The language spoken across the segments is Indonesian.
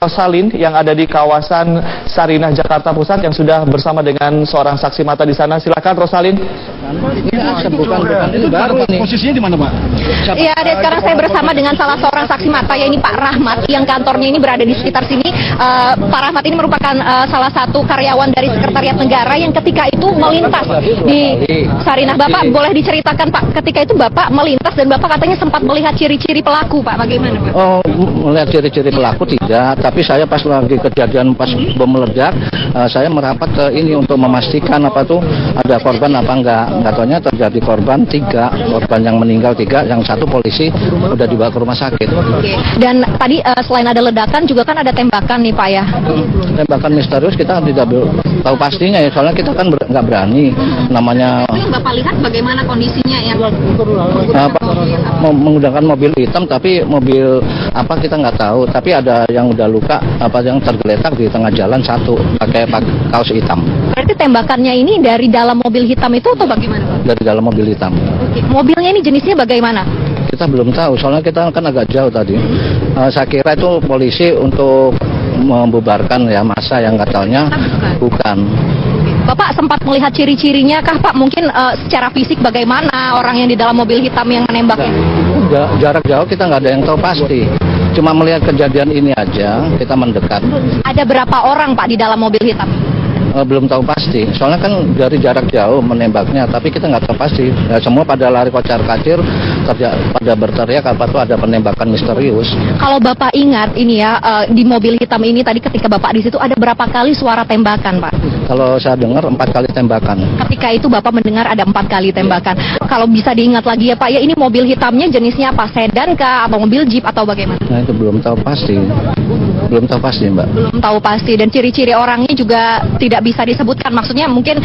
Rosalin yang ada di kawasan Sarinah, Jakarta Pusat yang sudah bersama dengan seorang saksi mata di sana. Silakan Rosalin. Ini baru nih. Posisinya di mana, Pak? Iya, sekarang saya bersama dengan salah seorang saksi mata, yaitu Pak Rahmat, yang kantornya ini berada di sekitar sini. Pak Rahmat ini merupakan salah satu karyawan dari Sekretariat Negara yang ketika itu melintas di Sarinah. Bapak boleh diceritakan, Pak, ketika itu Bapak melintas dan Bapak katanya sempat melihat ciri-ciri pelaku, Pak. Bagaimana, Pak? Oh, melihat ciri-ciri pelaku tidak, tapi saya pas lagi kejadian pas bom meledak, saya merapat ke ini untuk memastikan apa tuh ada korban apa enggak. Katanya terjadi korban 3, korban yang meninggal 3, yang 1 polisi udah dibawa ke rumah sakit. Oke. Dan tadi selain ada ledakan juga kan ada tembakan nih, Pak, ya? Tembakan misterius kita tidak tahu pastinya ya, soalnya kita kan nggak berani namanya. Tapi yang Bapak lihat bagaimana kondisinya ya? Menggunakan mobil hitam, tapi mobil apa kita nggak tahu, tapi ada yang udah luka, apa yang tergeletak di tengah jalan 1 pakai kaos hitam. Berarti tembakannya ini dari dalam mobil hitam itu atau bagaimana, Pak? Dari dalam mobil hitam. Oke. Mobilnya ini jenisnya bagaimana? Kita belum tahu, soalnya kita kan agak jauh tadi. Saya kira itu polisi untuk membubarkan ya massa yang katanya bukan. Bapak sempat melihat ciri-cirinya kah, Pak? Mungkin secara fisik bagaimana orang yang di dalam mobil hitam yang menembaknya? Jarak jauh kita nggak ada yang tahu pasti. Cuma melihat kejadian ini aja, kita mendekat. Ada berapa orang, Pak, di dalam mobil hitam? Belum tahu pasti, soalnya kan dari jarak jauh menembaknya, tapi kita nggak tahu pasti. Ya, semua pada lari kocar-kacir, pada berteriak apa tuh ada penembakan misterius. Kalau Bapak ingat ini ya, di mobil hitam ini tadi ketika Bapak di situ ada berapa kali suara tembakan, Pak? Kalau saya dengar 4 kali tembakan. Ketika itu Bapak mendengar ada 4 kali tembakan. Kalau bisa diingat lagi ya, Pak, ya ini mobil hitamnya jenisnya apa? Sedan kah atau mobil jeep atau bagaimana? Nah itu belum tahu pasti. Belum tahu pasti, Mbak. Belum tahu pasti, dan ciri-ciri orangnya juga tidak bisa disebutkan. Maksudnya mungkin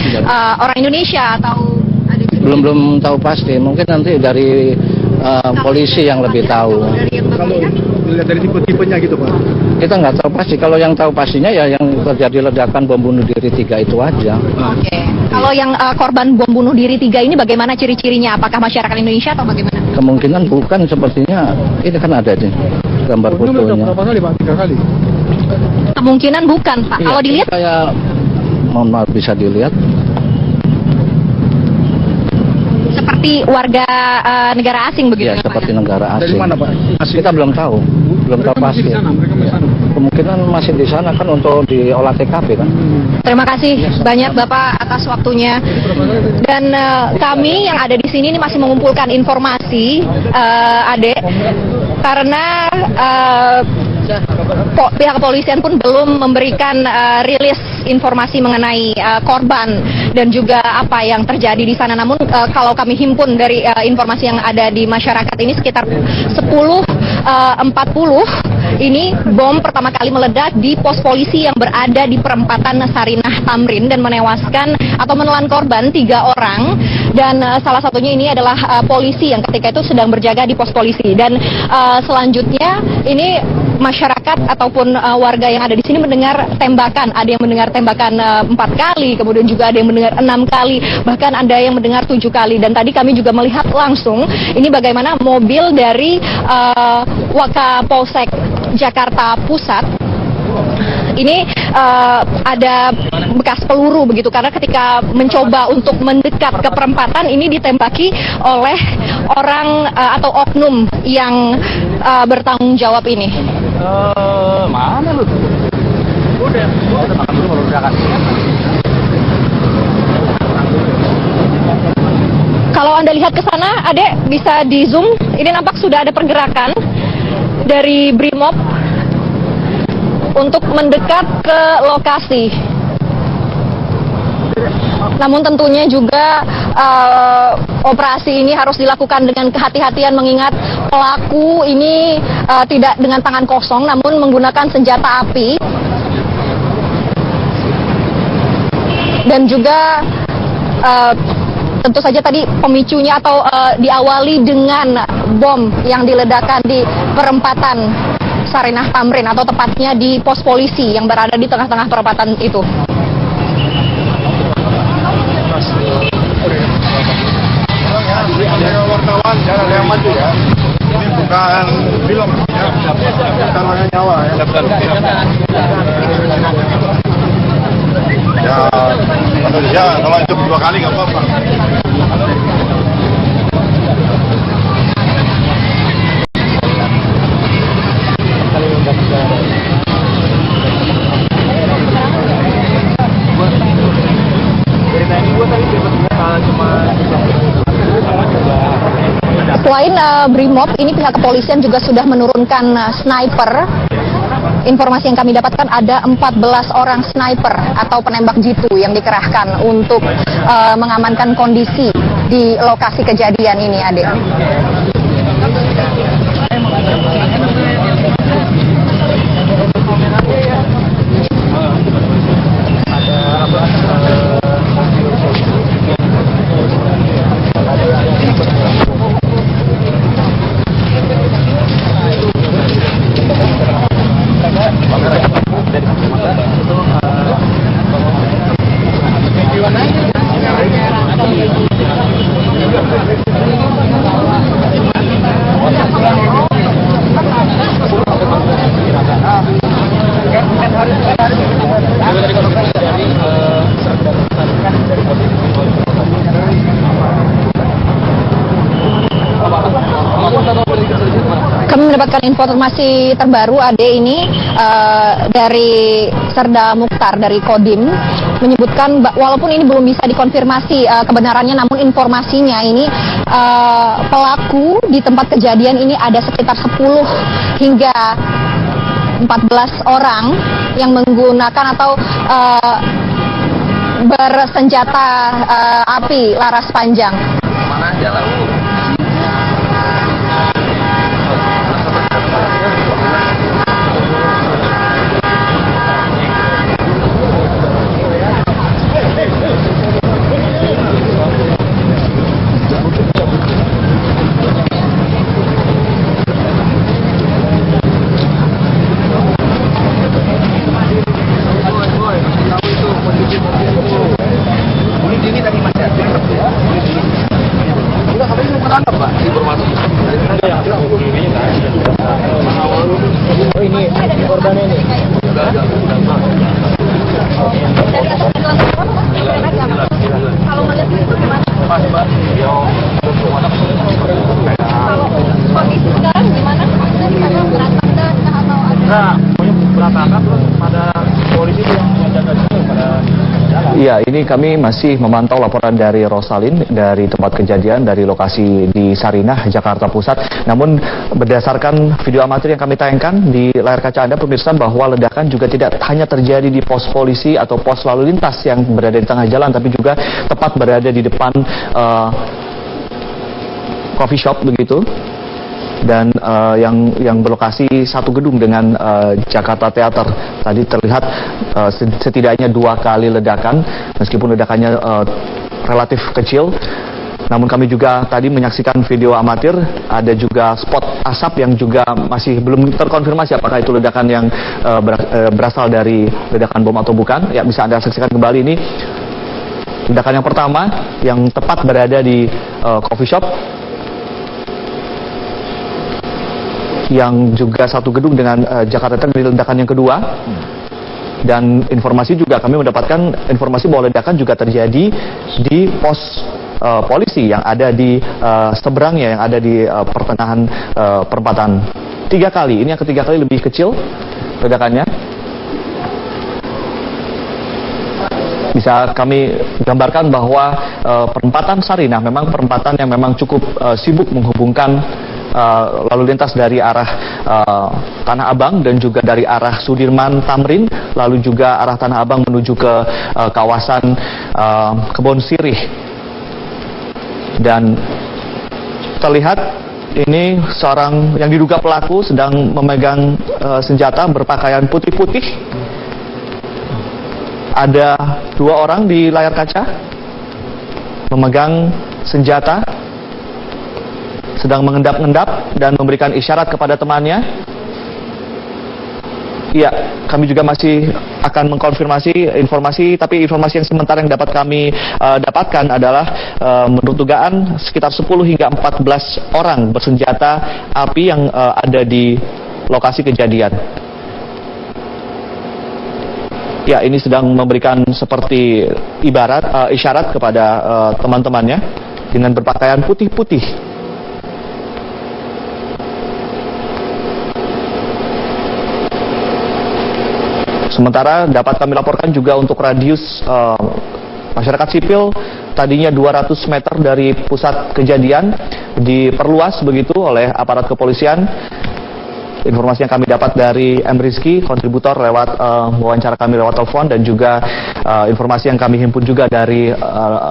orang Indonesia atau ada belum tahu pasti. Mungkin nanti dari polisi yang lebih tahu. Kalau dilihat dari tipe-tipenya gitu, Pak. Kita nggak tahu pasti. Kalau yang tahu pastinya ya yang terjadi ledakan bom bunuh diri 3 itu aja. Oke. Kalau yang korban bom bunuh diri 3 ini bagaimana ciri-cirinya? Apakah masyarakat Indonesia atau bagaimana? Kemungkinan bukan, sepertinya ini kan ada nih gambar fotonya. Berapa kali, Pak? 3 kali. Kemungkinan bukan, Pak. Iya, Kalau dilihat kayak mohon maaf bisa dilihat seperti warga negara asing begitu ya, ya, Pak? seperti negara Dari asing. mana, Pak? Kita belum tahu pasti. Kemungkinan masih di sana kan untuk diolah TKP kan. Terima kasih banyak Bapak atas waktunya. Dan kami yang ada di sini ini masih mengumpulkan informasi, Adek, karena pihak kepolisian pun belum memberikan rilis informasi mengenai korban dan juga apa yang terjadi di sana. Namun kalau kami himpun dari informasi yang ada di masyarakat ini sekitar 10.40 ini bom pertama kali meledak di pos polisi yang berada di perempatan Sarinah Tamrin dan menewaskan atau menelan korban 3 orang, dan salah satunya ini adalah polisi yang ketika itu sedang berjaga di pos polisi. Dan selanjutnya ini masyarakat ataupun warga yang ada di sini mendengar tembakan. Ada yang mendengar tembakan 4 kali, kemudian juga ada yang mendengar 6 kali, bahkan ada yang mendengar 7 kali. Dan tadi kami juga melihat langsung ini bagaimana mobil dari Wakapolsek Jakarta Pusat ini ada bekas peluru begitu, karena ketika mencoba untuk mendekat ke perempatan ini ditembaki oleh orang atau oknum yang bertanggung jawab ini. Mana lu? Udah makan dulu baru berangkat. Kalau Anda lihat ke sana, Adek, bisa di zoom. Ini nampak sudah ada pergerakan dari Brimob untuk mendekat ke lokasi. Namun tentunya juga operasi ini harus dilakukan dengan kehati-hatian, mengingat pelaku ini tidak dengan tangan kosong namun menggunakan senjata api. Dan juga tentu saja tadi pemicunya atau diawali dengan bom yang diledakkan di perempatan Sarinah Tamrin, atau tepatnya di pos polisi yang berada di tengah-tengah perempatan itu. Ada wartawan, jangan ada yang maju ya. Ini bukan film ya, taruhannya nyawa ya. Ya, kalau itu 2 kali nggak apa-apa. Selain Brimob, ini pihak kepolisian juga sudah menurunkan sniper. Informasi yang kami dapatkan ada 14 orang sniper atau penembak jitu yang dikerahkan untuk mengamankan kondisi di lokasi kejadian ini, Ade. Kami mendapatkan informasi terbaru, Ade, ini dari Serda Mukhtar dari Kodim menyebutkan walaupun ini belum bisa dikonfirmasi kebenarannya, namun informasinya ini pelaku di tempat kejadian ini ada sekitar 10 hingga 14 orang yang menggunakan atau bersenjata api laras panjang. Mana jalan? Iya, ini kami masih memantau laporan dari Rosalin dari tempat kejadian, dari lokasi di Sarinah, Jakarta Pusat. Namun berdasarkan video amatir yang kami tayangkan di layar kaca Anda, pemirsa, bahwa ledakan juga tidak hanya terjadi di pos polisi atau pos lalu lintas yang berada di tengah jalan, tapi juga tepat berada di depan coffee shop begitu. Dan yang berlokasi satu gedung dengan Jakarta Theater. Tadi terlihat setidaknya 2 kali ledakan, meskipun ledakannya relatif kecil. Namun kami juga tadi menyaksikan video amatir, ada juga spot asap yang juga masih belum terkonfirmasi apakah itu ledakan yang berasal dari ledakan bom atau bukan. Ya, bisa Anda saksikan kembali ini. Ledakan yang pertama yang tepat berada di coffee shop, yang juga satu gedung dengan Jakarta Theater. Di ledakan yang kedua, dan informasi juga kami mendapatkan informasi bahwa ledakan juga terjadi di pos polisi yang ada di seberangnya, yang ada di pertengahan perempatan. 3 kali, ini yang ketiga kali lebih kecil ledakannya. Bisa kami gambarkan bahwa perempatan Sarinah memang perempatan yang memang cukup sibuk menghubungkan lalu lintas dari arah Tanah Abang dan juga dari arah Sudirman Tamrin, lalu juga arah Tanah Abang menuju ke kawasan Kebon Sirih. Dan terlihat ini seorang yang diduga pelaku sedang memegang senjata berpakaian putih-putih. Ada 2 orang di layar kaca memegang senjata, sedang mengendap-endap dan memberikan isyarat kepada temannya. Iya, kami juga masih akan mengkonfirmasi informasi, tapi informasi yang sementara yang dapat kami dapatkan adalah menurut dugaan sekitar 10 hingga 14 orang bersenjata api yang ada di lokasi kejadian. Ya, ini sedang memberikan seperti isyarat kepada teman-temannya dengan berpakaian putih-putih. Sementara dapat kami laporkan juga untuk radius masyarakat sipil tadinya 200 meter dari pusat kejadian diperluas begitu oleh aparat kepolisian. Informasi yang kami dapat dari M. Rizky, kontributor lewat wawancara kami lewat telepon, dan juga informasi yang kami himpun juga dari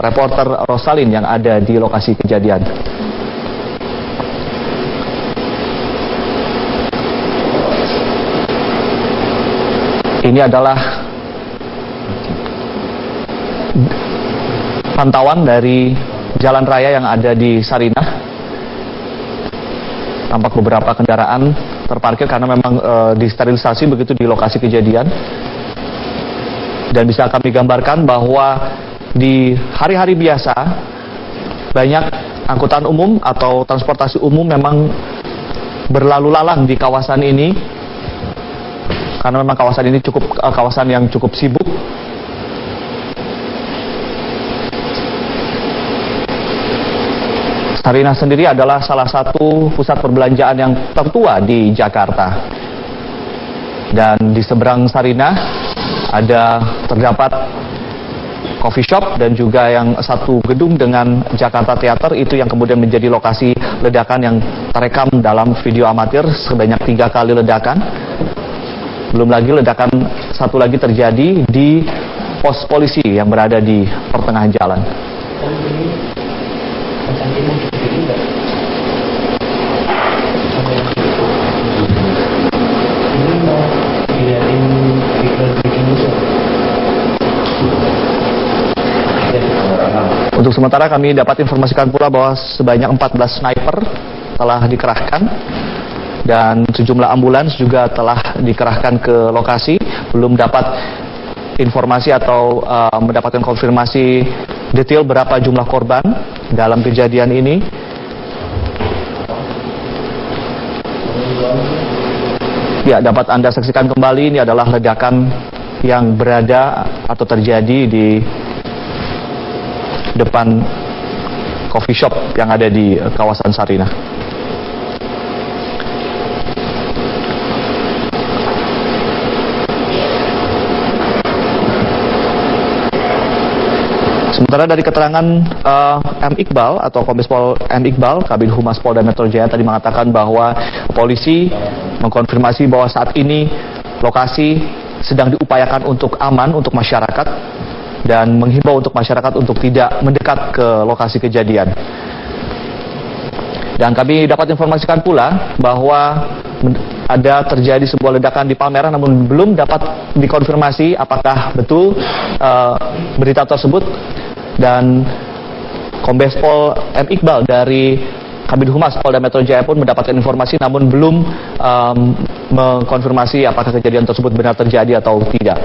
reporter Rosalin yang ada di lokasi kejadian. Ini adalah pantauan dari jalan raya yang ada di Sarinah. Tampak beberapa kendaraan terparkir karena memang disterilisasi begitu di lokasi kejadian. Dan bisa kami gambarkan bahwa di hari-hari biasa banyak angkutan umum atau transportasi umum memang berlalu lalang di kawasan ini, karena memang kawasan ini kawasan yang cukup sibuk. Sarinah sendiri adalah salah satu pusat perbelanjaan yang tertua di Jakarta. Dan di seberang Sarinah terdapat coffee shop dan juga yang satu gedung dengan Jakarta Theater, itu yang kemudian menjadi lokasi ledakan yang terekam dalam video amatir sebanyak 3 kali ledakan. Belum lagi ledakan satu lagi terjadi di pos polisi yang berada di pertengahan jalan. Untuk sementara kami dapat informasikan pula bahwa sebanyak 14 sniper telah dikerahkan dan sejumlah ambulans juga telah dikerahkan ke lokasi. Belum dapat informasi atau mendapatkan konfirmasi detail berapa jumlah korban dalam kejadian ini. Ya, dapat Anda saksikan kembali, ini adalah ledakan yang berada atau terjadi di depan coffee shop yang ada di kawasan Sarinah. Sementara dari keterangan M. Iqbal atau Kombes Pol M. Iqbal, Kabid Humas Polda Metro Jaya tadi mengatakan bahwa polisi mengkonfirmasi bahwa saat ini lokasi sedang diupayakan untuk aman untuk masyarakat dan menghimbau untuk masyarakat untuk tidak mendekat ke lokasi kejadian. Dan kami dapat informasikan pula bahwa ada terjadi sebuah ledakan di Palmerah, namun belum dapat dikonfirmasi apakah betul berita tersebut. Dan Kombes Pol M. Iqbal dari Kabid Humas Polda Metro Jaya pun mendapatkan informasi, namun belum mengkonfirmasi apakah kejadian tersebut benar terjadi atau tidak.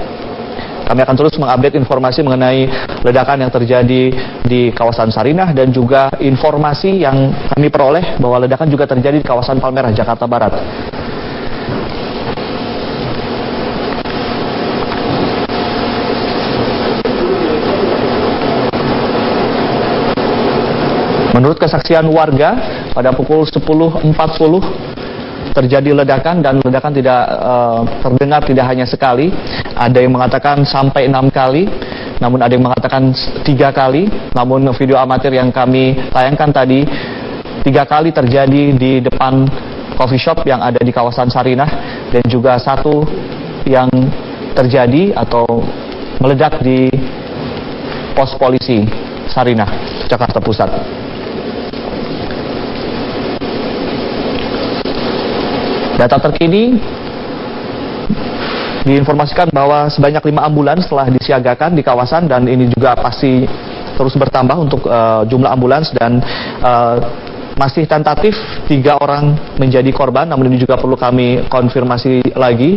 Kami akan terus mengupdate informasi mengenai ledakan yang terjadi di kawasan Sarinah, dan juga informasi yang kami peroleh bahwa ledakan juga terjadi di kawasan Palmerah, Jakarta Barat. Menurut kesaksian warga, pada pukul 10.40 terjadi ledakan, dan ledakan tidak terdengar tidak hanya sekali. Ada yang mengatakan sampai 6 kali, namun ada yang mengatakan 3 kali. Namun video amatir yang kami tayangkan tadi 3 kali terjadi di depan coffee shop yang ada di kawasan Sarinah, dan juga satu yang terjadi atau meledak di pos polisi Sarinah, Jakarta Pusat. Data terkini diinformasikan bahwa sebanyak 5 ambulans telah disiagakan di kawasan, dan ini juga pasti terus bertambah untuk jumlah ambulans, dan masih tentatif 3 orang menjadi korban, namun ini juga perlu kami konfirmasi lagi.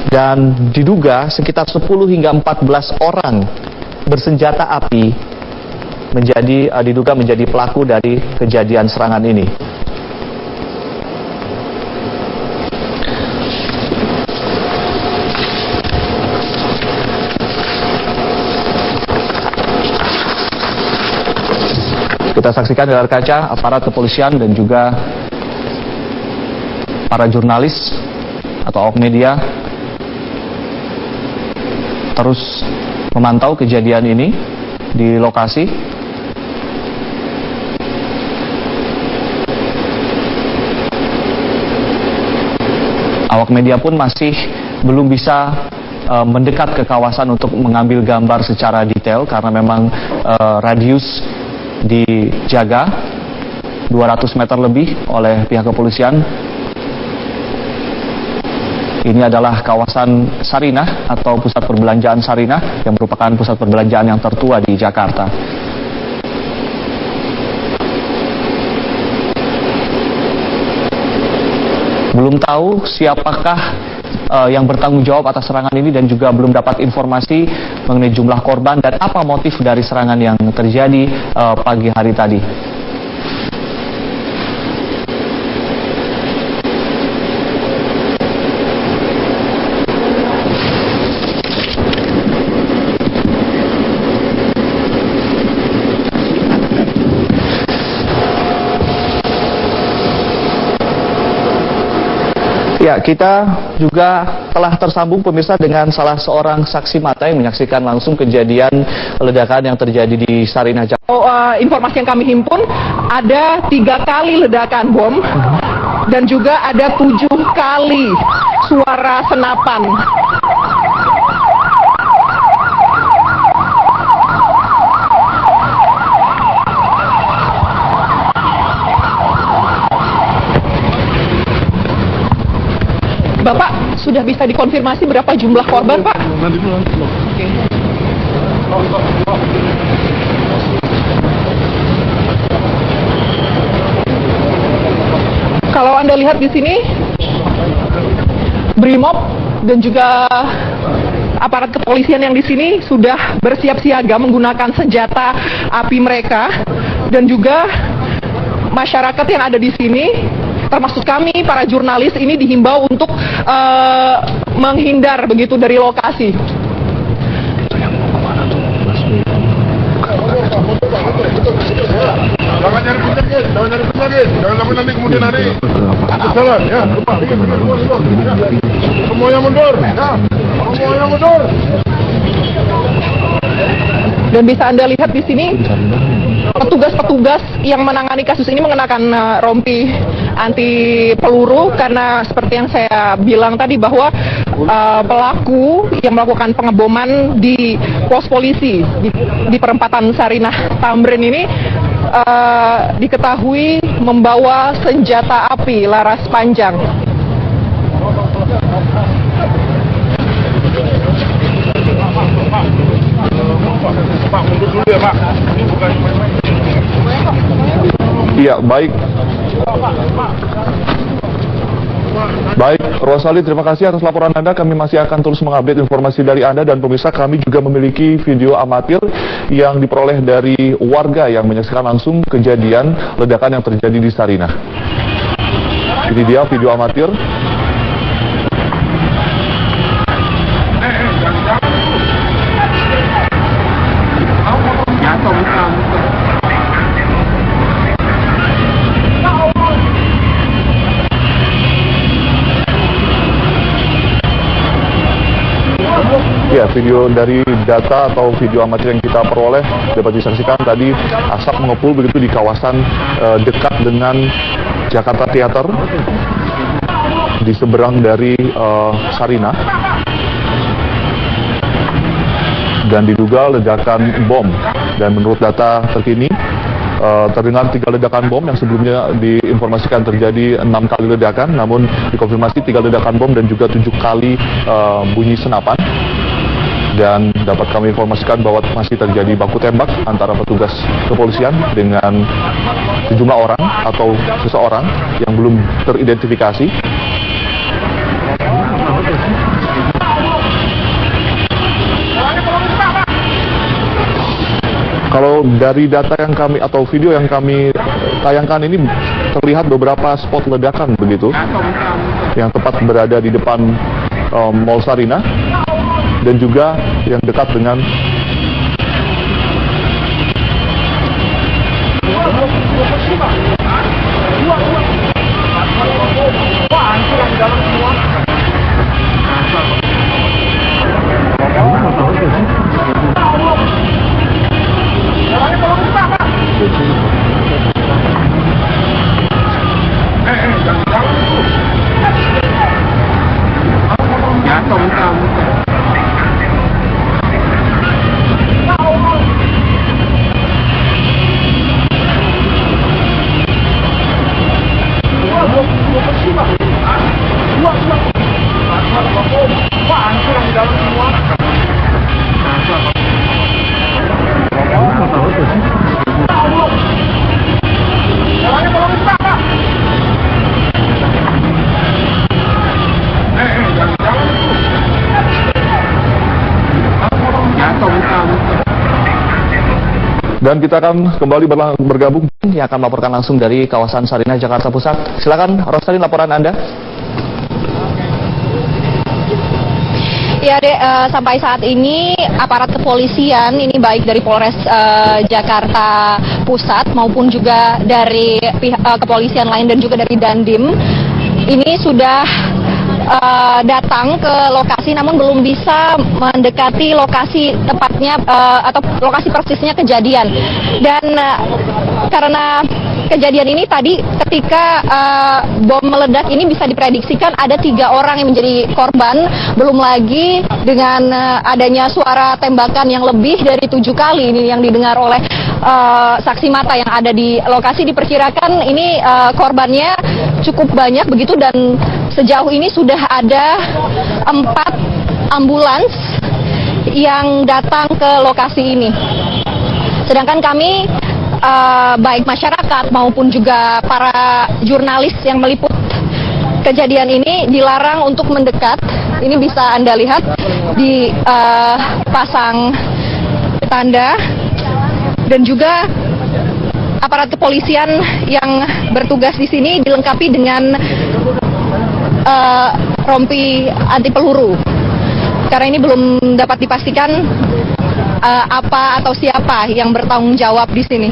Dan diduga sekitar 10 hingga 14 orang bersenjata api diduga menjadi pelaku dari kejadian serangan ini. Kita saksikan di layar kaca aparat kepolisian dan juga para jurnalis atau awak media terus memantau kejadian ini di lokasi. Awak media pun masih belum bisa mendekat ke kawasan untuk mengambil gambar secara detail karena memang radius dijaga 200 meter lebih oleh pihak kepolisian. Ini adalah kawasan Sarinah atau pusat perbelanjaan Sarinah yang merupakan pusat perbelanjaan yang tertua di Jakarta. Belum tahu siapakah yang bertanggung jawab atas serangan ini dan juga belum dapat informasi mengenai jumlah korban dan apa motif dari serangan yang terjadi pagi hari tadi. Ya, kita juga telah tersambung pemirsa dengan salah seorang saksi mata yang menyaksikan langsung kejadian ledakan yang terjadi di Sarinah, Jakarta. Informasi yang kami himpun, ada 3 kali ledakan bom dan juga ada 7 kali suara senapan. Bapak, sudah bisa dikonfirmasi berapa jumlah korban, Pak? Nanti dulu. Oke. Kalau Anda lihat di sini, Brimob dan juga aparat kepolisian yang di sini sudah bersiap siaga menggunakan senjata api mereka, dan juga masyarakat yang ada di sini, termasuk kami para jurnalis ini dihimbau untuk menghindar begitu dari lokasi. Jangan nyari penyakit, jangan lakukan nanti kemudian hari. Jalan, ya. Semuanya mundur, ya. Semuanya mundur. Dan bisa Anda lihat di sini, petugas-petugas yang menangani kasus ini mengenakan rompi anti peluru karena seperti yang saya bilang tadi bahwa pelaku yang melakukan pengeboman di pos polisi di perempatan Sarinah Tamrin ini diketahui membawa senjata api laras panjang. Pak, mundur dulu ya, Pak. Ini bukan main-main. Iya, baik. Baik, Rosali, terima kasih atas laporan Anda. Kami masih akan terus mengupdate informasi dari Anda, dan pemirsa, kami juga memiliki video amatir yang diperoleh dari warga yang menyaksikan langsung kejadian ledakan yang terjadi di Sarinah. Ini dia video amatir. Ya, video dari data atau video amatir yang kita peroleh dapat disaksikan tadi asap mengepul begitu di kawasan dekat dengan Jakarta Theater di seberang dari Sarinah, dan diduga ledakan bom. Dan menurut data terkini terdengar 3 ledakan bom yang sebelumnya diinformasikan terjadi 6 kali ledakan, namun dikonfirmasi 3 ledakan bom dan juga 7 kali bunyi senapan. Dan dapat kami informasikan bahwa masih terjadi baku tembak antara petugas kepolisian dengan sejumlah orang atau seseorang yang belum teridentifikasi. Kalau dari data yang kami atau video yang kami tayangkan ini terlihat beberapa spot ledakan begitu yang tepat berada di depan Mall Sarinah dan juga yang dekat dengan Dan kita akan kembali bergabung yang akan melaporkan langsung dari kawasan Sarinah, Jakarta Pusat. Silakan, Rosalin, laporan Anda. Ya, Dek, sampai saat ini aparat kepolisian ini baik dari Polres Jakarta Pusat maupun juga dari pihak kepolisian lain dan juga dari Dandim ini sudah datang ke lokasi, namun belum bisa mendekati lokasi tepatnya atau lokasi persisnya kejadian. Dan karena kejadian ini tadi ketika bom meledak ini bisa diprediksikan ada 3 orang yang menjadi korban, belum lagi dengan adanya suara tembakan yang lebih dari 7 kali ini yang didengar oleh saksi mata yang ada di lokasi. Diperkirakan ini korbannya cukup banyak begitu, dan sejauh ini sudah ada 4 ambulans yang datang ke lokasi ini. Sedangkan kami baik masyarakat maupun juga para jurnalis yang meliput kejadian ini dilarang untuk mendekat. Ini bisa Anda lihat di pasang tanda, dan juga aparat kepolisian yang bertugas di sini dilengkapi dengan rompi anti peluru. Karena ini belum dapat dipastikan apa atau siapa yang bertanggung jawab di sini.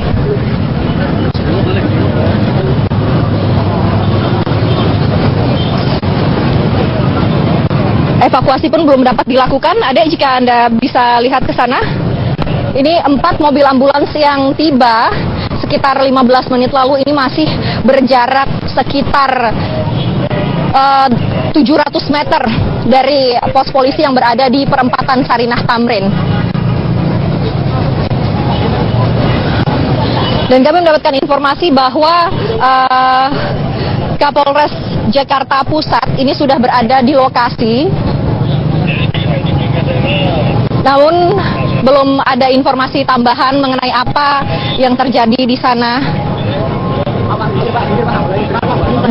Evakuasi pun belum dapat dilakukan. Adek, jika Anda bisa lihat ke sana, ini 4 mobil ambulans yang tiba sekitar 15 menit lalu ini masih berjarak sekitar 700 meter dari pos polisi yang berada di perempatan Sarinah Tamrin. Dan kami mendapatkan informasi bahwa Kapolres Jakarta Pusat ini sudah berada di lokasi. Namun belum ada informasi tambahan mengenai apa yang terjadi di sana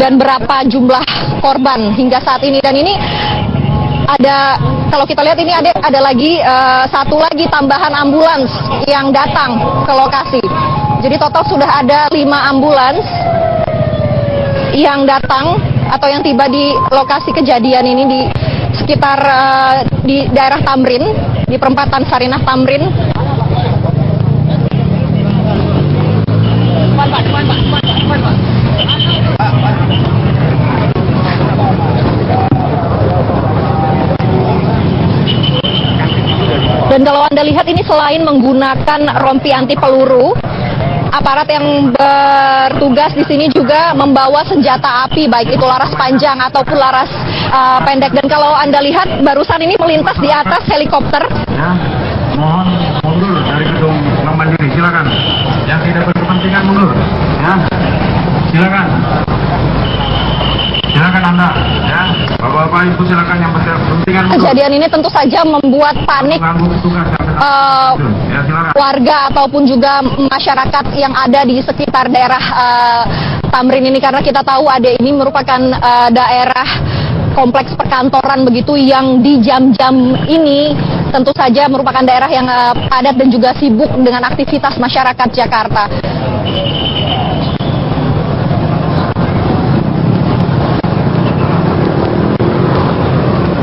dan berapa jumlah korban hingga saat ini. Dan ini ada, kalau kita lihat ini ada lagi satu lagi tambahan ambulans yang datang ke lokasi. Jadi total sudah ada 5 ambulans yang datang atau yang tiba di lokasi kejadian ini di sekitar di daerah Tamrin, di perempatan Sarinah Tamrin. Dan kalau Anda lihat ini selain menggunakan rompi anti peluru, aparat yang bertugas di sini juga membawa senjata api, baik itu laras panjang ataupun laras pendek. Dan kalau Anda lihat barusan ini melintas di atas helikopter. Ya, mohon mundur dari gedung Bank Mandiri, silakan. Yang tidak berkepentingan mundur, ya. Silakan. Silakan Anda, ya. Bapak-bapak, Ibu, silakan yang berkepentingan mundur. Kejadian ini tentu saja membuat panik warga ataupun juga masyarakat yang ada di sekitar daerah Tamrin ini, karena kita tahu ini merupakan daerah kompleks perkantoran begitu yang di jam-jam ini tentu saja merupakan daerah yang padat dan juga sibuk dengan aktivitas masyarakat Jakarta.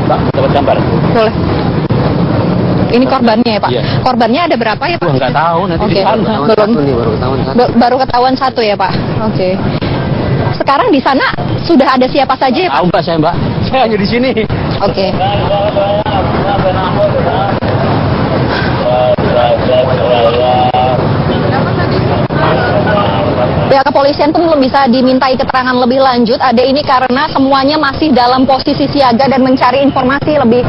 Mbak, dapat gambar? Boleh. Ini korbannya ya Pak? Iya. Korbannya ada berapa ya Pak? Nggak tahu, nanti Oke, di sana. belum. Baru ketahuan satu ya Pak? Oke. Sekarang di sana sudah ada siapa saja ya Pak? Tahu Mbak saya Mbak, saya hanya di sini. Oke. Pihak kepolisian pun belum bisa dimintai keterangan lebih lanjut. Ada ini karena semuanya masih dalam posisi siaga dan mencari informasi lebih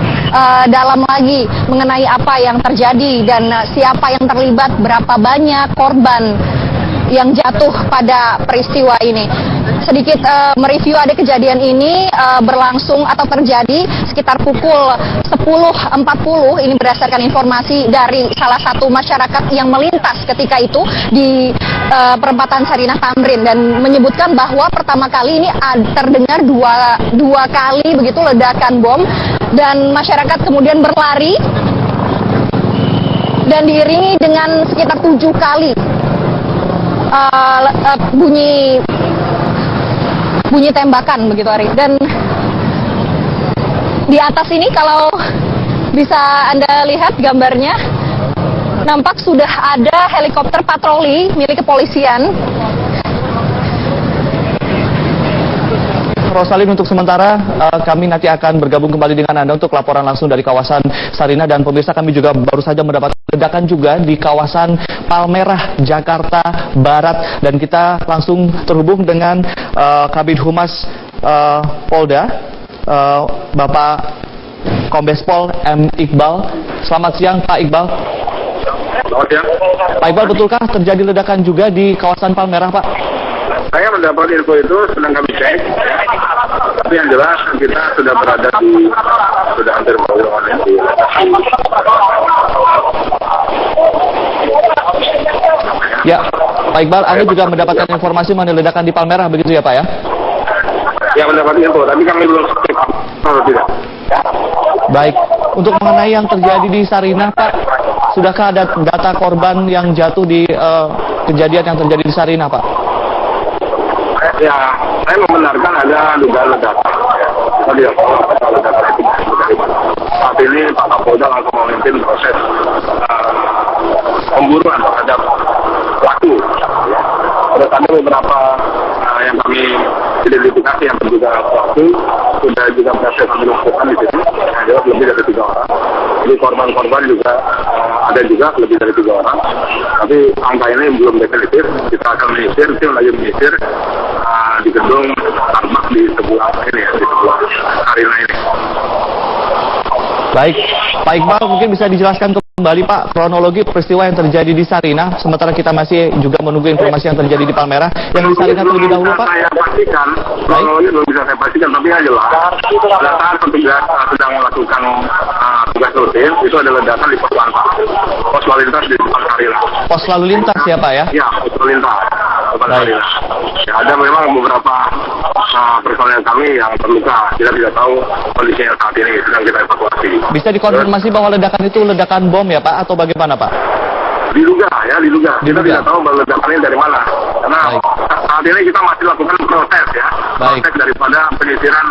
dalam lagi mengenai apa yang terjadi dan siapa yang terlibat, berapa banyak korban yang jatuh pada peristiwa ini. Sedikit mereview, ada kejadian ini berlangsung atau terjadi sekitar pukul 10.40. Ini berdasarkan informasi dari salah satu masyarakat yang melintas ketika itu di perempatan Sarinah Tamrin dan menyebutkan bahwa pertama kali ini terdengar dua kali begitu ledakan bom dan masyarakat kemudian berlari dan diiringi dengan sekitar 7 kali bunyi tembakan begitu Ari. Dan di atas ini kalau bisa Anda lihat gambarnya, nampak sudah ada helikopter patroli milik kepolisian. Rosalin, untuk sementara kami nanti akan bergabung kembali dengan Anda untuk laporan langsung dari kawasan Sarinah. Dan pemirsa, kami juga baru saja mendapat ledakan juga di kawasan Palmerah, Jakarta Barat. Dan kita langsung terhubung dengan Kabid Humas Polda, Bapak Kombes Pol M. Iqbal. Selamat siang Pak Iqbal. Selamat siang. Pak Iqbal, betulkah terjadi ledakan juga di kawasan Palmerah Pak? Saya mendapat info itu, sedang kami cek. Tapi yang jelas kita sudah berada di, sudah hampir mau di lokasi. Ya, Pak Iqbal, Anda juga mendapatkan informasi mengenai ledakan di Palmerah, begitu ya Pak ya? Ya, mendapat info, tapi kami belum cek atau tidak. Baik, untuk mengenai yang terjadi di Sarinah Pak, sudahkah ada data korban yang jatuh di kejadian yang terjadi di Sarinah Pak? Ya, saya membenarkan ada dugaan ledakan. Tadi ya, ledakan itu dari mana. Saat ini Pak Kapolda langsung memimpin proses pemburuan terhadap pelaku. Ada beberapa yang kami identifikasi yang terduga pelaku, sudah juga berhasil kami lakukan di sini. Yang jelas lebih dari 3 orang. Jadi korban-korban juga ada juga lebih dari 3 orang. Tapi angka ini belum definitif. Kita akan menyisir, tim lagi menyisir di gedung Starbucks di sebuah ini ya, di sebuah arena ini. Baik, Pak Iqbal, mungkin bisa dijelaskan kembali Pak kronologi peristiwa yang terjadi di Sarinah, sementara kita masih juga menunggu informasi yang terjadi di Palmerah. Yang di Sarinah terlebih dahulu Pak. Saya pastikan, kronologi belum bisa saya pastikan, tapi yang jelas pada saat petugas sedang melakukan tugas rutin, itu ada ledakan di pos lalu lintas di depan Sarinah. Pos lalu lintas ya Pak ya? Ya, pos lalu lintas depan Sarinah. Ya, ada memang beberapa personel kami yang terluka. Kita tidak tahu kondisinya saat ini, sedang kita evakuasi. Bisa dikonfirmasi bahwa ledakan itu ledakan bom ya Pak, atau bagaimana Pak? Diduga. Kita tidak tahu bahwa ledakannya dari mana. Karena saat ini kita masih lakukan proses ya. Baik. Proses daripada penyisiran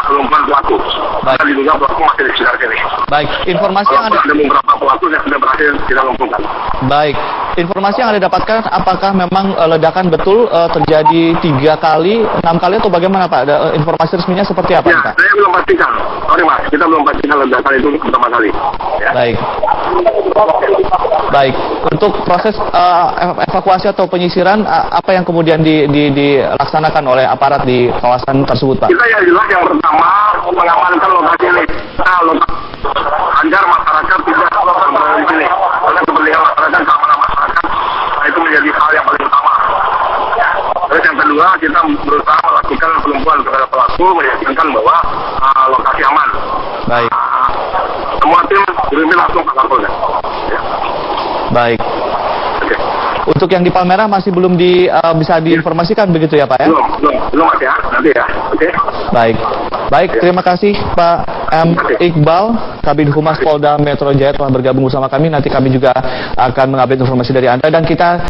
kelumpuhan pelaku. Baik. Kita diduga pelaku masih di sekitar sini. Baik, informasi yang Ada beberapa pelaku yang sudah berhasil kita lumpuhkan. Baik, informasi yang Anda dapatkan apakah memang ledakan betul terjadi 3 kali, 6 kali atau bagaimana Pak? Ada informasi resminya seperti apa Ya, Pak? saya belum pastikan. Sorry Mas, kita belum pastikan ledakan itu pertama kali. Ya. Baik. Baik, untuk proses evakuasi atau penyisiran apa yang kemudian dilaksanakan oleh aparat di kawasan tersebut Pak? Kita yang jelas yang pertama mengamankan lokasi ini. Agar masyarakat tidak berada di sini. Karena kepentingan masyarakat, keamanan masyarakat, itu menjadi hal yang paling utama. Terus yang kedua, kita berusaha melakukan pelumpuhan terhadap pelaku, meyakinkan bahwa lokasi aman. Baik. Semua tim dipimpin langsung Pak Kapolda. Ya. Baik. Oke. Untuk yang di Palmerah masih belum bisa diinformasikan begitu ya Pak ya? Belum Mas ya, nanti ya. Oke. Baik, terima kasih Pak M. Iqbal, Kabid Humas Polda Metro Jaya telah bergabung bersama kami. Nanti kami juga akan mengupdate informasi dari Anda dan kita